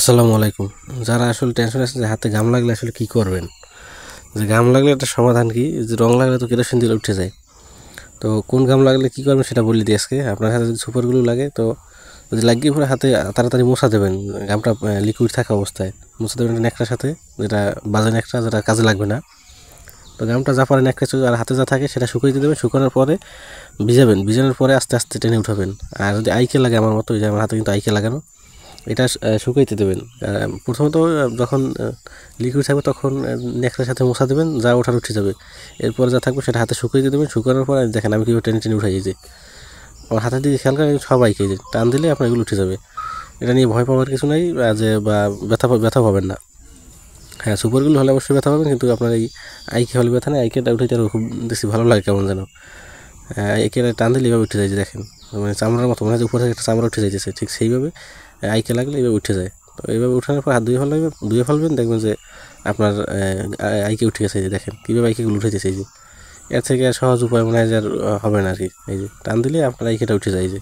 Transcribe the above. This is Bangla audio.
আসসালামু আলাইকুম। যারা আসলে টেনশন আছে যে হাতে ঘাম লাগলে আসলে কি করবেন, যে ঘাম লাগলে একটা সমাধান কি, যে রং লাগলে তো কেরোসিন দিলে উঠে যায়। তো কোন ঘাম লাগলে কি করবেন সেটা বলে দিই আজকে। আপনার হাতে যদি সুপারগুলো লাগে তো যদি লাগিয়ে পরে হাতে তাড়াতাড়ি মোছা দেবেন, ঘামটা লিকুইড থাকা অবস্থায় মুছে দেবেন ন্যাকড়ার সাথে, যেটা বাজে ন্যাকড়া, যেটা কাজে লাগবে না। তো ঘামটা যা পারে ন্যাকড়া আর হাতে যা থাকে সেটা শুকিয়ে দেবেন। শুকানোর পরে ভিজাবেন, ভিজানোর পরে আস্তে আস্তে টেনে উঠাবেন। আর যদি আইকে লাগে আমার মতো, যে আমার হাতে কিন্তু আইকে লাগানো, এটা শুকাইতে দেবেন। প্রথমত যখন লিকুইড থাকবে তখন ন্যাকড়ার সাথে মোছা দেবেন, যা ওঠার উঠে যাবে। এরপর যা থাকবে সেটা হাতে শুকিয়ে দেবেন। শুকানোর পর দেখেন আমি কীভাবে টেনে টেনে উঠাই, এই যে আমার হাতের দিকে খেয়াল করেন, সবাইকে যে টান দিলে আপনার এগুলো উঠে যাবে। এটা নিয়ে ভয় পাওয়ার কিছু নাই, যে বা ব্যথা পাবেন না। হ্যাঁ, সুপারগুলো হলে অবশ্যই ব্যথা পাবেন, কিন্তু আপনার এই আইকে হলে ব্যথা নেই। আইকেটা উঠে আরও খুব বেশি ভালো লাগে কেমন যেন। আইকেটা টান দিলে এভাবে উঠে যায়, যে দেখেন মানে চামড়ার মতো মনে হয় যে উপর থেকে একটা চামড়া উঠে যাইতেছে, ঠিক সেইভাবে আইকে লাগলে এইভাবে উঠে যায়। তো এইভাবে উঠানোর পর হাত ধুয়ে ফেলবেন, দেখবেন যে আপনার আইকে উঠে গেছে। এই যে দেখেন কীভাবে আইকেগুলো উঠেছে। এই যে এর থেকে সহজ উপায় মনে হয় যে আর হবে না আর কি। এই যে টান দিলে আপনার আইকেটা উঠে যায়। এই যে